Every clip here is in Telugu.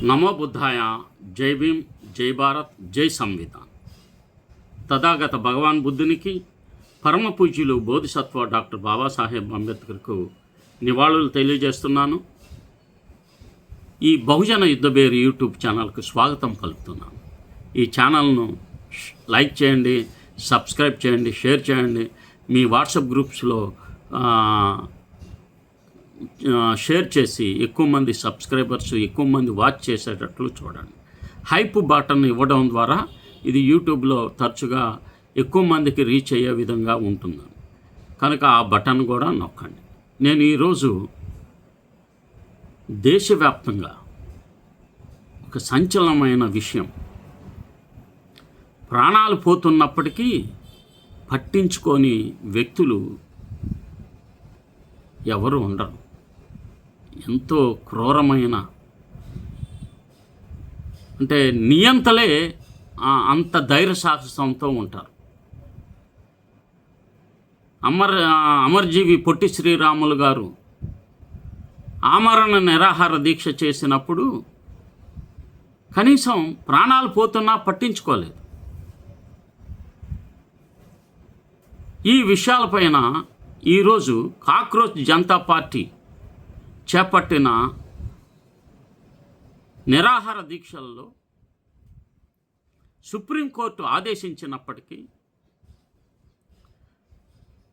నమో బుద్ధాయ. జై భీమ్, జై భారత్, జై సంవిధాన్. తథాగత భగవాన్ బుద్ధునికి, పరమ పూజ్యులు బోధిసత్వ డాక్టర్ బాబాసాహెబ్ అంబేద్కర్కు నివాళులు తెలియజేస్తున్నాను. ఈ బహుజన యుద్ధబేరి యూట్యూబ్ ఛానల్కు స్వాగతం పలుకుతున్నాను. ఈ ఛానల్ను లైక్ చేయండి, సబ్స్క్రైబ్ చేయండి, షేర్ చేయండి. మీ వాట్సాప్ గ్రూప్స్లో షేర్ చేసి ఎక్కువ మంది సబ్స్క్రైబర్స్, ఎక్కువ మంది వాచ్ చేసేటట్లు చూడండి. హైప్ బటన్ ఇవ్వడం ద్వారా ఇది యూట్యూబ్లో తరచుగా ఎక్కువ మందికి రీచ్ అయ్యే విధంగా ఉంటుంది కనుక ఆ బటన్ కూడా నొక్కండి. నేను ఈరోజు దేశవ్యాప్తంగా ఒక సంచలనమైన విషయం, ప్రాణాలు పోతున్నప్పటికీ పట్టించుకొని వ్యక్తులు ఎవరు ఉండరు. ఎంతో క్రూరమైన, అంటే నియంతలే అంత ధైర్య సాహసంతో ఉంటారు. అమర్జీవి పొట్టి శ్రీరాములు గారు ఆమరణ నిరాహార దీక్ష చేసినప్పుడు కనీసం ప్రాణాలు పోతున్నా పట్టించుకోలేదు. ఈ విషయాలపైన ఈరోజు కాక్రోచ్ జనతా పార్టీ చేపట్టిన నిరాహార దీక్షల్లో సుప్రీంకోర్టు ఆదేశించినప్పటికీ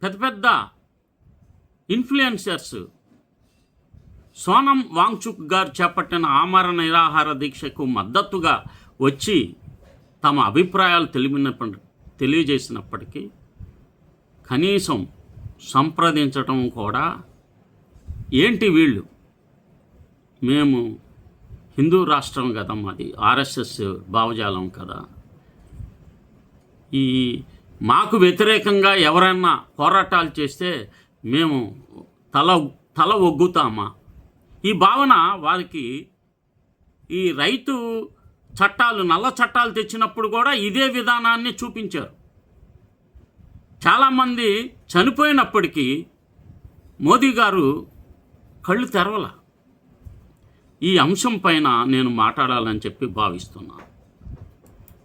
పెద్ద పెద్ద ఇన్ఫ్లుయెన్సర్స్ సోనం వాంగ్చుక్ గారు చేపట్టిన ఆమరణ నిరాహార దీక్షకు మద్దతుగా వచ్చి తమ అభిప్రాయాలు తెలియజేసినప్పటికీ కనీసం సంప్రదించటం కూడా, ఏంటి వీళ్ళు, మేము హిందూ రాష్ట్రం కదా, మాది ఆర్ఎస్ఎస్ భావజాలం కదా, ఈ మాకు వ్యతిరేకంగా ఎవరైనా పోరాటాలు చేస్తే మేము తల ఒగ్గుతామా? ఈ భావన వారికి, ఈ రైతు చట్టాలు, నల్ల చట్టాలు తెచ్చినప్పుడు కూడా ఇదే విధానాన్ని చూపించారు. చాలామంది చనిపోయినప్పటికీ మోదీ గారు కళ్ళు తెరవల. ఈ అంశం పైన నేను మాట్లాడాలని చెప్పి భావిస్తున్నాను.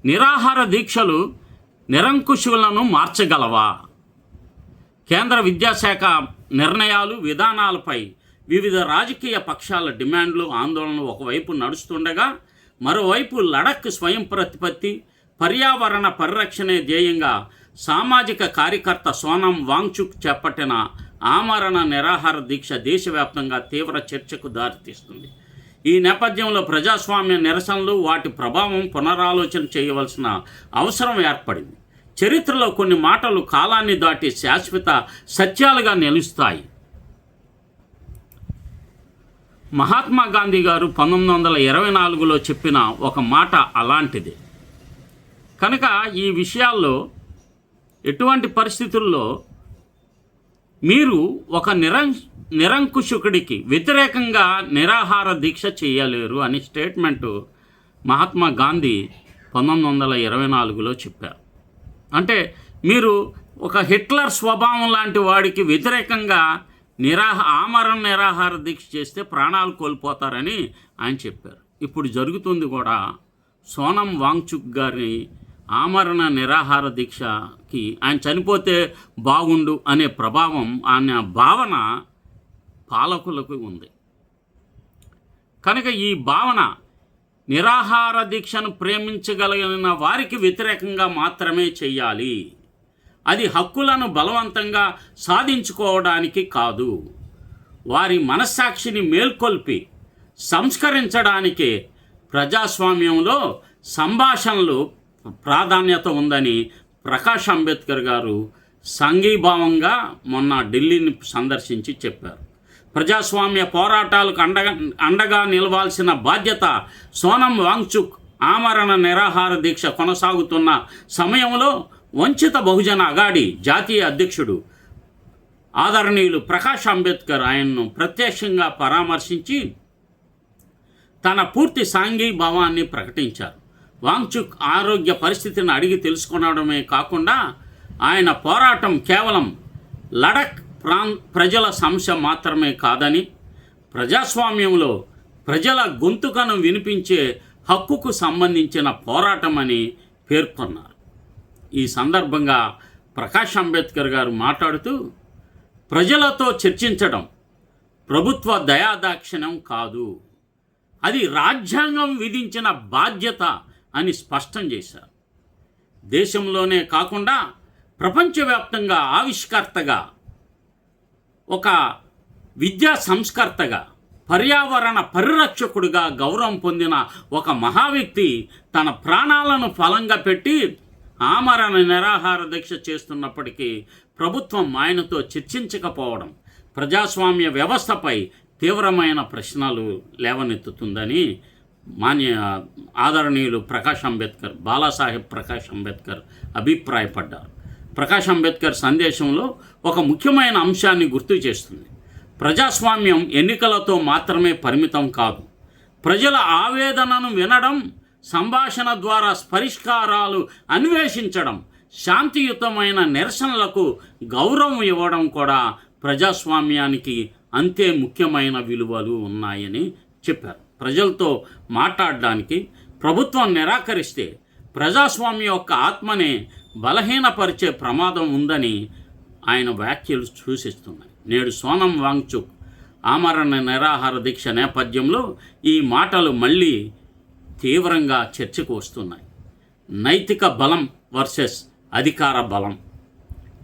నిరాహార దీక్షలు నిరంకుశులను మార్చగలవా? కేంద్ర విద్యాశాఖ నిర్ణయాలు, విధానాలపై వివిధ రాజకీయ పక్షాల డిమాండ్లు, ఆందోళనలు ఒకవైపు నడుస్తుండగా మరోవైపు లడఖ్ స్వయం ప్రతిపత్తి, పర్యావరణ పరిరక్షణే ధ్యేయంగా సామాజిక కార్యకర్త సోనం వాంగ్చుక్ చేపట్టిన ఆమరణ నిరాహార దీక్ష దేశవ్యాప్తంగా తీవ్ర చర్చకు దారితీస్తుంది. ఈ నేపథ్యంలో ప్రజాస్వామ్య నిరసనలు, వాటి ప్రభావం పునరాలోచన చేయవలసిన అవసరం ఏర్పడింది. చరిత్రలో కొన్ని మాటలు కాలాన్ని దాటి శాశ్వత సత్యాలుగా నిలుస్తాయి. మహాత్మా గాంధీ గారు 1924లో చెప్పిన ఒక మాట అలాంటిది. కనుక ఈ విషయాల్లో ఎటువంటి పరిస్థితుల్లో మీరు ఒక నిరంకుశుడికి వ్యతిరేకంగా నిరాహార దీక్ష చేయలేరు అని స్టేట్మెంటు మహాత్మా గాంధీ 1924లో చెప్పారు. అంటే మీరు ఒక హిట్లర్ స్వభావం లాంటి వాడికి వ్యతిరేకంగా ఆమరణ నిరాహార దీక్ష చేస్తే ప్రాణాలు కోల్పోతారని ఆయన చెప్పారు. ఇప్పుడు జరుగుతుంది కూడా. సోనం వాంగ్చుక్ గారి ఆమరణ నిరాహార దీక్షకి ఆయన చనిపోతే బాగుండు అనే ప్రభావం, అనే భావన పాలకులకు ఉంది. కనుక ఈ భావన నిరాహార దీక్షను ప్రేమించగలిగిన వారికి వ్యతిరేకంగా మాత్రమే చెయ్యాలి. అది హక్కులను బలవంతంగా సాధించుకోవడానికి కాదు, వారి మనస్సాక్షిని మేల్కొల్పి సంస్కరించడానికే ప్రజాస్వామ్యంలో సంభాషణలు ప్రాధాన్యత ఉందని ప్రకాష్ అంబేద్కర్ గారు సంఘీభావంగా మొన్న ఢిల్లీని సందర్శించి చెప్పారు. ప్రజాస్వామ్య పోరాటాలకు అండగా నిలవాల్సిన బాధ్యత సోనం వాంగ్చుక్ ఆమరణ నిరాహార దీక్ష కొనసాగుతున్న సమయంలో వంచిత బహుజన అగాడి జాతీయ అధ్యక్షుడు ఆదరణీయులు ప్రకాష్ అంబేద్కర్ ఆయన్ను ప్రత్యక్షంగా పరామర్శించి తన పూర్తి సంఘీభావాన్ని ప్రకటించారు. వాంగ్చుక్ ఆరోగ్య పరిస్థితిని అడిగి తెలుసుకోవడమే కాకుండా ఆయన పోరాటం కేవలం లడఖ్ ప్రజల సమస్య మాత్రమే కాదని, ప్రజాస్వామ్యంలో ప్రజల గొంతుకను వినిపించే హక్కుకు సంబంధించిన పోరాటం అని పేర్కొన్నారు. ఈ సందర్భంగా ప్రకాష్ అంబేద్కర్ గారు మాట్లాడుతూ, ప్రజలతో చర్చించడం ప్రభుత్వ దయాదాక్షిణ్యం కాదు, అది రాజ్యాంగం విధించిన బాధ్యత అని స్పష్టం చేశారు. దేశంలోనే కాకుండా ప్రపంచవ్యాప్తంగా ఆవిష్కర్తగా, ఒక విద్యా సంస్కర్తగా, పర్యావరణ పరిరక్షకుడిగా గౌరవం పొందిన ఒక మహావ్యక్తి తన ప్రాణాలను ఫలంగా పెట్టి ఆమరణ నిరాహార దీక్ష చేస్తున్నప్పటికీ ప్రభుత్వం ఆయనతో చర్చించకపోవడం ప్రజాస్వామ్య వ్యవస్థపై తీవ్రమైన ప్రశ్నలు లేవనెత్తుతుందని ఆదరణీయులు బాలాసాహెబ్ ప్రకాష్ అంబేద్కర్ అభిప్రాయపడ్డారు. ప్రకాష్ అంబేద్కర్ సందేశంలో ఒక ముఖ్యమైన అంశాన్ని గుర్తు చేస్తుంది. ప్రజాస్వామ్యం ఎన్నికలతో మాత్రమే పరిమితం కాదు. ప్రజల ఆవేదనను వినడం, సంభాషణ ద్వారా పరిష్కారాలు అన్వేషించడం, శాంతియుతమైన నిరసనలకు గౌరవం ఇవ్వడం కూడా ప్రజాస్వామ్యానికి అంతే ముఖ్యమైన విలువలు ఉన్నాయని చెప్పారు. ప్రజలతో మాట్లాడడానికి ప్రభుత్వం నిరాకరిస్తే ప్రజాస్వామ్యం యొక్క ఆత్మనే బలహీనపరిచే ప్రమాదం ఉందని ఆయన వ్యాఖ్యలు సూచిస్తున్నాయి. నేడు సోనం వాంగ్చుక్ ఆమరణ నిరాహార దీక్ష నేపథ్యంలో ఈ మాటలు మళ్ళీ తీవ్రంగా చర్చకు వస్తున్నాయి. నైతిక బలం వర్సెస్ అధికార బలం.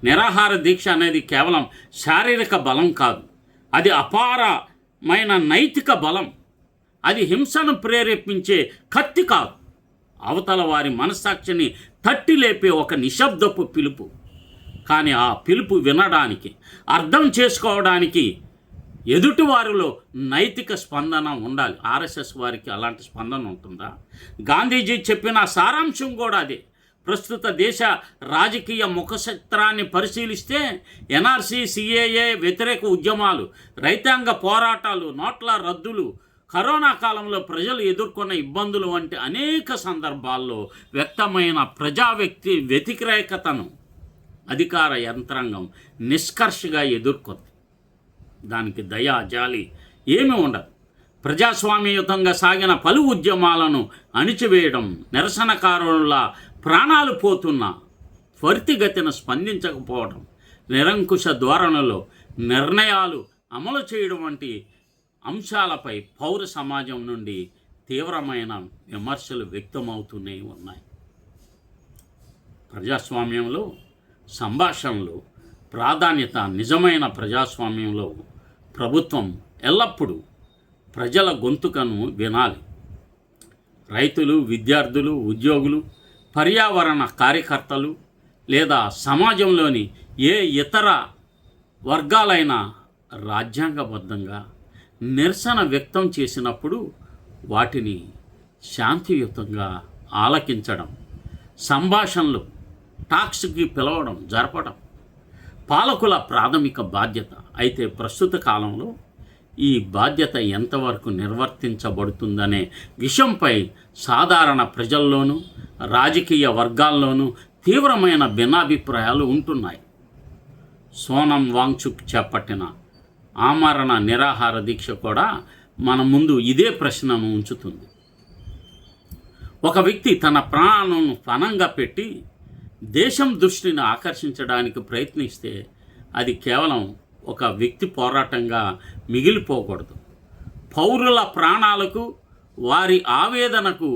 నిరాహార దీక్ష అనేది కేవలం శారీరక బలం కాదు, అది అపారమైన నైతిక బలం. అది హింసను ప్రేరేపించే కత్తి కాదు, అవతల వారి మనస్సాక్షిని తట్టి లేపే ఒక నిశ్శబ్దపు పిలుపు. కానీ ఆ పిలుపు వినడానికి, అర్థం చేసుకోవడానికి ఎదుటివారిలో నైతిక స్పందన ఉండాలి. ఆర్ఎస్ఎస్ వారికి అలాంటి స్పందన ఉంటుందా? గాంధీజీ చెప్పిన సారాంశం కూడా అదే. ప్రస్తుత దేశ రాజకీయ ముఖచిత్రాన్ని పరిశీలిస్తే ఎన్ఆర్సీ, సిఏఏ వ్యతిరేక ఉద్యమాలు, రైతాంగ పోరాటాలు, నోట్ల రద్దులు, కరోనా కాలంలో ప్రజలు ఎదుర్కొన్న ఇబ్బందులు వంటి అనేక సందర్భాల్లో వ్యక్తమైన వ్యతిరేకతను అధికార యంత్రాంగం నిష్కర్షగా ఎదుర్కొంది. దానికి దయా, జాలి ఏమీ ఉండదు. ప్రజాస్వామ్యయుతంగా సాగిన పలు ఉద్యమాలను అణిచివేయడం, నిరసనకారుల ప్రాణాలు పోతున్నా త్వరితగతిన స్పందించకపోవడం, నిరంకుశ ధోరణిలో నిర్ణయాలు అమలు చేయడం వంటి అంశాలపై పౌర సమాజం నుండి తీవ్రమైన విమర్శలు వ్యక్తమవుతూనే ఉన్నాయి. ప్రజాస్వామ్యంలో సంభాషణలు ప్రాధాన్యత. నిజమైన ప్రజాస్వామ్యంలో ప్రభుత్వం ఎల్లప్పుడూ ప్రజల గొంతుకను వినాలి. రైతులు, విద్యార్థులు, ఉద్యోగులు, పర్యావరణ కార్యకర్తలు లేదా సమాజంలోని ఏ ఇతర వర్గాలైనా రాజ్యాంగబద్ధంగా నిరసన వ్యక్తం చేసినప్పుడు వాటిని శాంతియుతంగా ఆలకించడం, సంభాషణలు, టాక్స్కి పిలవడం, జరపడం పాలకుల ప్రాథమిక బాధ్యత. అయితే ప్రస్తుత కాలంలో ఈ బాధ్యత ఎంతవరకు నిర్వర్తించబడుతుందనే విషయంపై సాధారణ ప్రజల్లోనూ రాజకీయ వర్గాల్లోనూ తీవ్రమైన భిన్నాభిప్రాయాలు ఉంటున్నాయి. సోనం వాంగ్చుక్ చేపట్టిన ఆమరణ నిరాహార దీక్ష కూడా మన ముందు ఇదే ప్రశ్నను ఉంచుతుంది. ఒక వ్యక్తి తన ప్రాణాలను పణంగా పెట్టి దేశం దృష్టిని ఆకర్షించడానికి ప్రయత్నిస్తే అది కేవలం ఒక వ్యక్తి పోరాటంగా మిగిలిపోకూడదు. పౌరుల ప్రాణాలకు, వారి ఆవేదనకు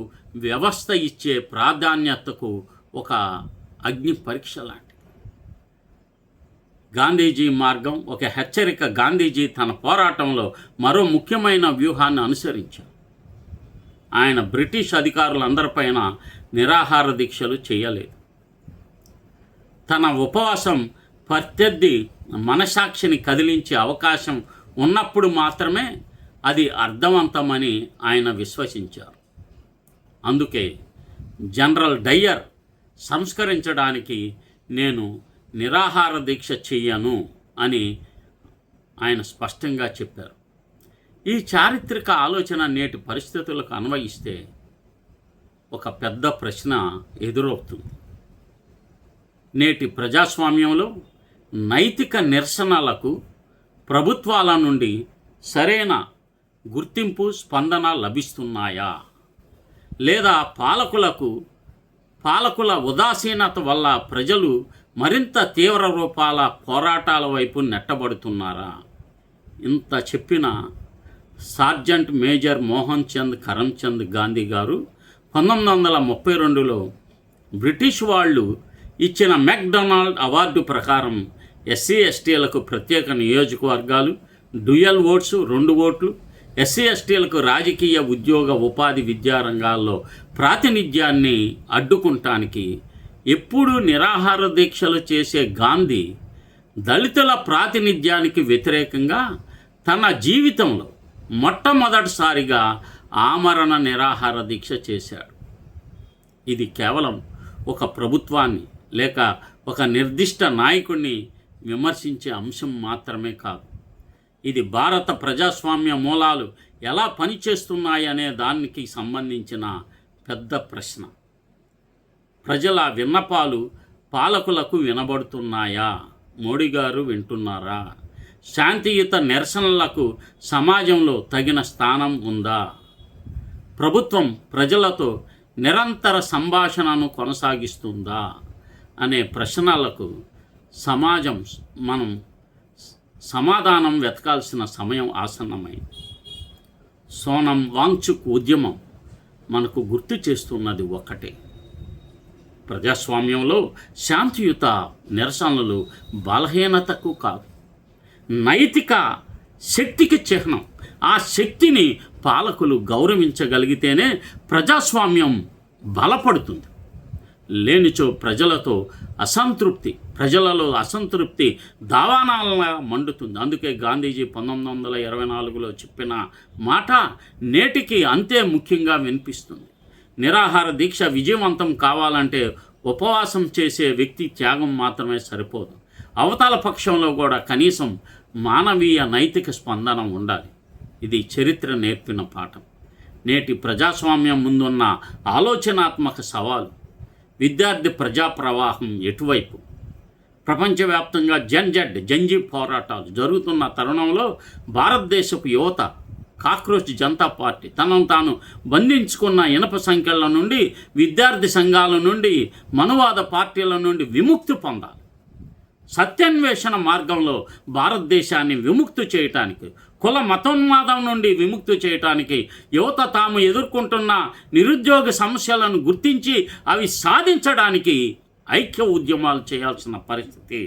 వ్యవస్థ ఇచ్చే ప్రాధాన్యతకు ఒక అగ్ని పరీక్ష లాంటిది. గాంధీజీ మార్గం ఒక హెచ్చరిక. గాంధీజీ తన పోరాటంలో మరో ముఖ్యమైన వ్యూహాన్ని అనుసరించారు. ఆయన బ్రిటిష్ అధికారులందరిపైన నిరాహార దీక్షలు చేయలేదు. తన ఉపవాసం ప్రత్యర్థి మనసాక్షిని కదిలించే అవకాశం ఉన్నప్పుడు మాత్రమే అది అర్థవంతమని ఆయన విశ్వసించారు. అందుకే జనరల్ డయ్యర్ సంస్కరించడానికి నేను నిరాహార దీక్ష చెయ్యను అని ఆయన స్పష్టంగా చెప్పారు. ఈ చారిత్రక ఆలోచన నేటి పరిస్థితులకు అన్వయిస్తే ఒక పెద్ద ప్రశ్న ఎదురవుతుంది. నేటి ప్రజాస్వామ్యంలో నైతిక నిరసనలకు ప్రభుత్వాల నుండి సరైన గుర్తింపు, స్పందన లభిస్తున్నాయా? లేదా పాలకుల ఉదాసీనత వల్ల ప్రజలు మరింత తీవ్ర రూపాల పోరాటాల వైపు నెట్టబడుతున్నారా? ఇంత చెప్పిన సార్జెంట్ మేజర్ మోహన్ చంద్ కరమ్చంద్ గాంధీ గారు 1932లో బ్రిటిష్ వాళ్ళు ఇచ్చిన మెక్డొనాల్డ్ అవార్డు ప్రకారం ఎస్సీ ఎస్టీలకు ప్రత్యేక నియోజకవర్గాలు, డ్యూయల్ ఓట్స్ 2 ఓట్లు, ఎస్సీ ఎస్టీలకు రాజకీయ, ఉద్యోగ, ఉపాధి, విద్యా రంగాల్లో ప్రాతినిధ్యాన్ని అడ్డుకుంటానికి ఎప్పుడూ నిరాహార దీక్షలు చేసే గాంధీ దళితుల ప్రాతినిధ్యానికి వ్యతిరేకంగా తన జీవితంలో మొట్టమొదటిసారిగా ఆమరణ నిరాహార దీక్ష చేశాడు. ఇది కేవలం ఒక ప్రభుత్వాన్ని లేక ఒక నిర్దిష్ట నాయకుడిని విమర్శించే అంశం మాత్రమే కాదు. ఇది భారత ప్రజాస్వామ్య మూలాలు ఎలా పనిచేస్తున్నాయనే దానికి సంబంధించిన పెద్ద ప్రశ్న. ప్రజల విన్నపాలు పాలకులకు వినబడుతున్నాయా? మోడీ గారు వింటున్నారా? శాంతియుత నిరసనలకు సమాజంలో తగిన స్థానం ఉందా? ప్రభుత్వం ప్రజలతో నిరంతర సంభాషణను కొనసాగిస్తుందా అనే ప్రశ్నలకు మనం సమాధానం వెతకాల్సిన సమయం ఆసన్నమైంది. సోనం వాంగ్చుక్ ఉద్యమం మనకు గుర్తు చేస్తున్నది ఒక్కటే: ప్రజాస్వామ్యంలో శాంతియుత నిరసనలు బలహీనతకు కాదు, నైతిక శక్తికి చిహ్నం. ఆ శక్తిని పాలకులు గౌరవించగలిగితేనే ప్రజాస్వామ్యం బలపడుతుంది. లేనిచో ప్రజలలో అసంతృప్తి దావానాలా మండుతుంది. అందుకే గాంధీజీ 1924లో చెప్పిన మాట నేటికి అంతే ముఖ్యంగా వినిపిస్తుంది. నిరాహార దీక్ష విజయవంతం కావాలంటే ఉపవాసం చేసే వ్యక్తి త్యాగం మాత్రమే సరిపోదు. అవతల పక్షంలో కూడా కనీసం మానవీయ నైతిక స్పందన ఉండాలి. ఇది చరిత్ర నేర్పిన పాఠం. నేటి ప్రజాస్వామ్యం ముందున్న ఆలోచనాత్మక సవాలు: విద్యార్థి ప్రజా ప్రవాహం ఎటువైపు? ప్రపంచవ్యాప్తంగా జంజీ పోరాటాలు జరుగుతున్న తరుణంలో భారతదేశపు యువత కాక్రోచ్ జనతా పార్టీ తనను తాను బంధించుకున్న ఇనప సంఖ్యల నుండి, విద్యార్థి సంఘాల నుండి, మనువాద పార్టీల నుండి విముక్తి పొందాలి. సత్యాన్వేషణ మార్గంలో భారతదేశాన్ని విముక్తి చేయటానికి, కుల మతోన్మాదం నుండి విముక్తి చేయటానికి యువత తాము ఎదుర్కొంటున్న నిరుద్యోగ సమస్యలను గుర్తించి అవి సాధించడానికి ఐక్య ఉద్యమాలు చేయాల్సిన పరిస్థితి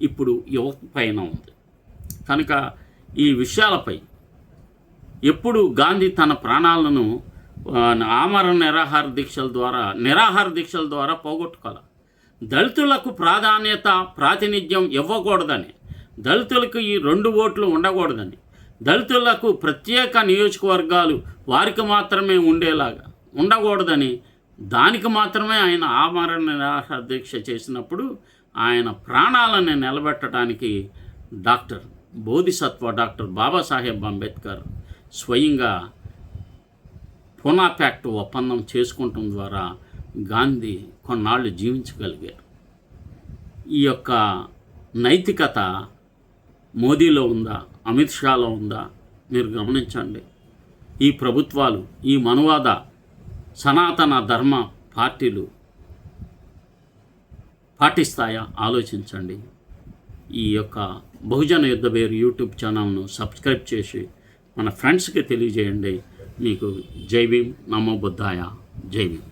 ఇప్పుడు యువత పైన ఉంది. కనుక ఈ విషయాలపై ఎప్పుడు గాంధీ తన ప్రాణాలను ఆమరణ నిరాహార దీక్షల ద్వారా పోగొట్టుకోవాలి. దళితులకు ప్రాతినిధ్యం ఇవ్వకూడదని, దళితులకు ఈ 2 ఓట్లు ఉండకూడదని, దళితులకు ప్రత్యేక నియోజకవర్గాలు వారికి మాత్రమే ఉండేలాగా ఉండకూడదని, దానికి మాత్రమే ఆయన ఆమరణ నిరాహార దీక్ష చేసినప్పుడు ఆయన ప్రాణాలను నిలబెట్టడానికి డాక్టర్ బాబాసాహెబ్ అంబేద్కర్ స్వయంగా పూనా ప్యాక్ట్ ఒప్పందం చేసుకుంటం ద్వారా గాంధీ కొన్నాళ్ళు జీవించగలిగారు. ఈ యొక్క నైతికత మోదీలో ఉందా, అమిత్ షాలో ఉందా? మీరు గమనించండి. ఈ ప్రభుత్వాలు, ఈ మనువాద సనాతన ధర్మ పార్టీలు పాటిస్తాయా? ఆలోచించండి. ఈ యొక్క బహుజన యుద్ధ బేరు యూట్యూబ్ ఛానల్ను సబ్స్క్రైబ్ చేసి మన ఫ్రెండ్స్కి తెలియజేయండి. మీకు జై భీమ్, నమో బుద్ధాయ, జై భీమ్.